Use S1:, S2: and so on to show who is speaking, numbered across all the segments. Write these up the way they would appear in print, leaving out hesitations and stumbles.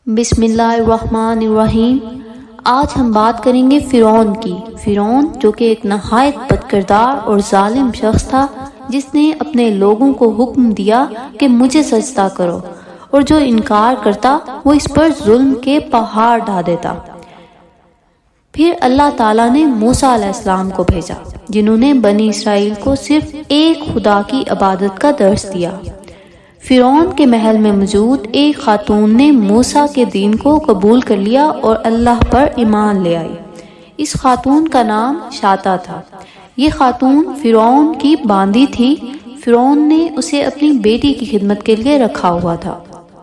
S1: بسم اللہ الرحمن الرحیم۔ آج ہم بات کریں گے فرعون کی۔ فرعون جو کہ ایک نہایت بد کردار اور ظالم شخص تھا، جس نے اپنے لوگوں کو حکم دیا کہ مجھے سجدہ کرو، اور جو انکار کرتا وہ اس پر ظلم کے پہاڑ ڈھا دیتا۔ پھر اللہ تعالیٰ نے موسیٰ علیہ السلام کو بھیجا، جنہوں نے بنی اسرائیل کو صرف ایک خدا کی عبادت کا درس دیا۔ فرعون کے محل میں موجود ایک خاتون نے موسیٰ کے دین کو قبول کر لیا اور اللہ پر ایمان لے آئی۔ اس خاتون کا نام شاتا تھا۔ یہ خاتون فرعون کی باندی تھی۔ فرعون نے اسے اپنی بیٹی کی خدمت کے لیے رکھا ہوا تھا۔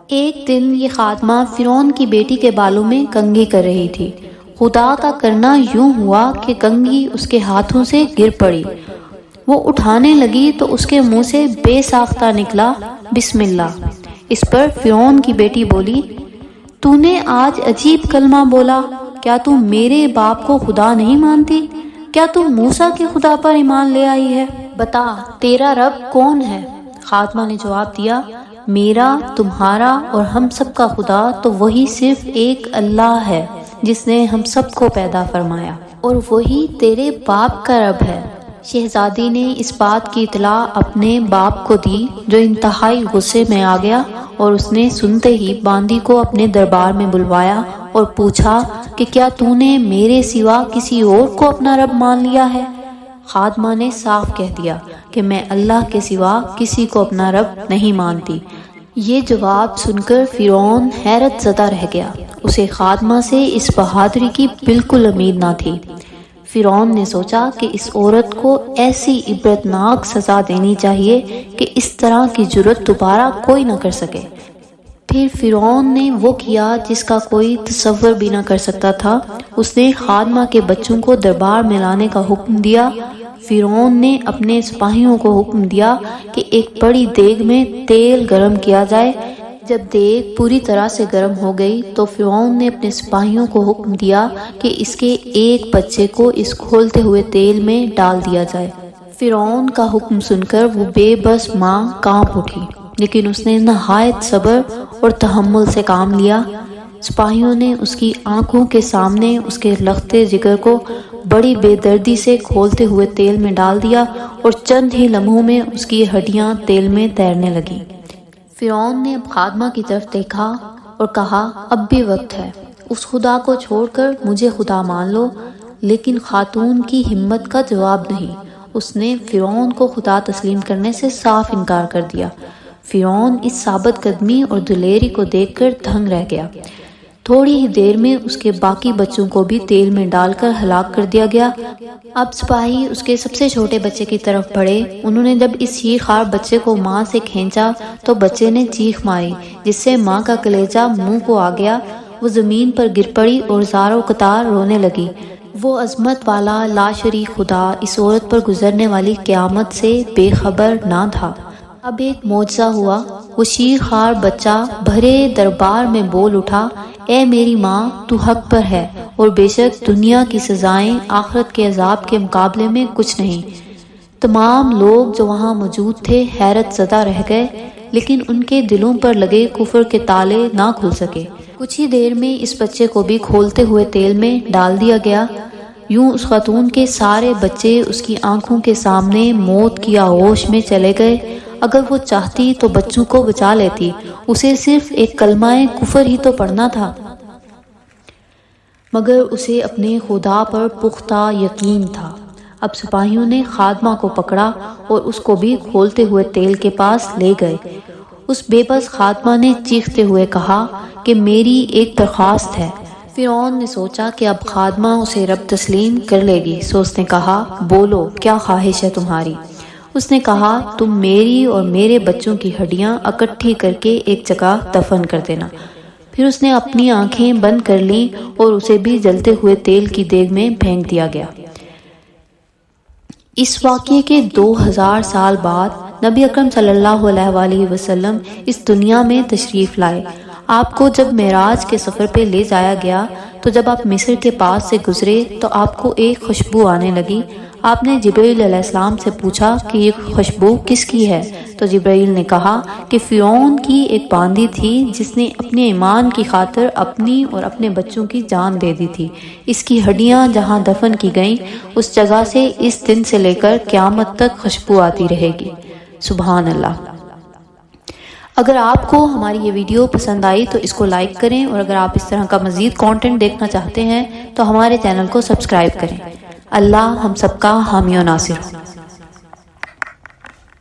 S1: ایک دن یہ خادمہ فرعون کی بیٹی کے بالوں میں کنگھی کر رہی تھی۔ خدا کا کرنا یوں ہوا کہ کنگھی اس کے ہاتھوں سے گر پڑی۔ وہ اٹھانے لگی تو اس کے منہ سے بے ساختہ نکلا بسم اللہ۔ اس پر فرعون کی بیٹی بولی، تو نے آج عجیب کلمہ بولا، کیا تو میرے باپ کو خدا نہیں مانتی؟ کیا تو موسیٰ کے خدا پر ایمان لے آئی ہے؟ بتا تیرا رب کون ہے؟ خاتمہ نے جواب دیا، میرا، تمہارا اور ہم سب کا خدا تو وہی صرف ایک اللہ ہے، جس نے ہم سب کو پیدا فرمایا، اور وہی تیرے باپ کا رب ہے۔ شہزادی نے اس بات کی اطلاع اپنے باپ کو دی، جو انتہائی غصے میں آ گیا، اور اس نے سنتے ہی باندی کو اپنے دربار میں بلوایا اور پوچھا کہ کیا تو نے میرے سوا کسی اور کو اپنا رب مان لیا ہے؟ خادمہ نے صاف کہہ دیا کہ میں اللہ کے سوا کسی کو اپنا رب نہیں مانتی۔ یہ جواب سن کر فرعون حیرت زدہ رہ گیا۔ اسے خادمہ سے اس بہادری کی بالکل امید نہ تھی۔ فرعون نے سوچا کہ اس عورت کو ایسی عبرتناک سزا دینی چاہیے کہ اس طرح کی جرت دوبارہ کوئی نہ کر سکے۔ پھر فرعون نے وہ کیا جس کا کوئی تصور بھی نہ کر سکتا تھا۔ اس نے خادمہ کے بچوں کو دربار میں لانے کا حکم دیا۔ فرعون نے اپنے سپاہیوں کو حکم دیا کہ ایک بڑی دیگ میں تیل گرم کیا جائے۔ جب دیگ پوری طرح سے گرم ہو گئی تو فرعون نے اپنے سپاہیوں کو حکم دیا کہ اس کے ایک بچے کو اس کھولتے ہوئے تیل میں ڈال دیا جائے۔ فرعون کا حکم سن کر وہ بے بس ماں کانپ اٹھی، لیکن اس نے نہایت صبر اور تحمل سے کام لیا۔ سپاہیوں نے اس کی آنکھوں کے سامنے اس کے لختے جگر کو بڑی بے دردی سے کھولتے ہوئے تیل میں ڈال دیا، اور چند ہی لمحوں میں اس کی ہڈیاں تیل میں تیرنے لگیں۔ فرعون نے اب خادمہ کی طرف دیکھا اور کہا، اب بھی وقت ہے، اس خدا کو چھوڑ کر مجھے خدا مان لو۔ لیکن خاتون کی ہمت کا جواب نہیں۔ اس نے فرعون کو خدا تسلیم کرنے سے صاف انکار کر دیا۔ فرعون اس ثابت قدمی اور دلیری کو دیکھ کر دھنگ رہ گیا۔ تھوڑی ہی دیر میں اس کے باقی بچوں کو بھی تیل میں ڈال کر ہلاک کر دیا گیا۔ اب سپاہی اس کے سب سے چھوٹے بچے کی طرف بڑھے۔ انہوں نے جب اس شیر خوار بچے کو ماں سے کھینچا تو بچے نے چیخ ماری، جس سے ماں کا کلیجہ منہ کو آ گیا۔ وہ زمین پر گر پڑی اور زاروں قطار رونے لگی۔ وہ عظمت والا لاشریک خدا اس عورت پر گزرنے والی قیامت سے بے خبر نہ تھا۔ اب ایک معجزہ ہوا۔ وہ شیر خوار بچہ بھرے دربار میں بول اٹھا، اے میری ماں، تو حق پر ہے، اور بے شک دنیا کی سزائیں آخرت کے عذاب کے مقابلے میں کچھ نہیں۔ تمام لوگ جو وہاں موجود تھے حیرت زدہ رہ گئے، لیکن ان کے دلوں پر لگے کفر کے تالے نہ کھل سکے۔ کچھ ہی دیر میں اس بچے کو بھی کھولتے ہوئے تیل میں ڈال دیا گیا۔ یوں اس خاتون کے سارے بچے اس کی آنکھوں کے سامنے موت کی آغوش میں چلے گئے۔ اگر وہ چاہتی تو بچوں کو بچا لیتی، اسے صرف ایک کلمہ کفر ہی تو پڑھنا تھا، مگر اسے اپنے خدا پر پختہ یقین تھا۔ اب سپاہیوں نے خادمہ کو پکڑا اور اس کو بھی کھولتے ہوئے تیل کے پاس لے گئے۔ اس بے بس خادمہ نے چیختے ہوئے کہا کہ میری ایک درخواست ہے۔ فرعون نے سوچا کہ اب خادمہ اسے رب تسلیم کر لے گی، سو اس نے کہا، بولو کیا خواہش ہے تمہاری؟ اس نے کہا، تم میری اور میرے بچوں کی ہڈیاں اکٹھی کر کے ایک جگہ دفن کر دینا۔ پھر اس نے اپنی آنکھیں بند کر لیں اور اسے بھی جلتے ہوئے تیل کی دیگ میں پھینک دیا گیا۔ اس واقعے کے 2000 سال بعد نبی اکرم صلی اللہ علیہ وآلہ وسلم اس دنیا میں تشریف لائے۔ آپ کو جب معراج کے سفر پہ لے جایا گیا تو جب آپ مصر کے پاس سے گزرے تو آپ کو ایک خوشبو آنے لگی۔ آپ نے جبرائیل علیہ السلام سے پوچھا کہ یہ خوشبو کس کی ہے؟ تو جبرائیل نے کہا کہ فرعون کی ایک باندی تھی جس نے اپنے ایمان کی خاطر اپنی اور اپنے بچوں کی جان دے دی تھی۔ اس کی ہڈیاں جہاں دفن کی گئیں اس جگہ سے اس دن سے لے کر قیامت تک خوشبو آتی رہے گی۔ سبحان اللہ۔ اگر آپ کو ہماری یہ ویڈیو پسند آئی تو اس کو لائک کریں، اور اگر آپ اس طرح کا مزید کانٹینٹ دیکھنا چاہتے ہیں تو ہمارے چینل کو سبسکرائب کریں۔ اللہ ہم سب کا حامی و ناصر ہو۔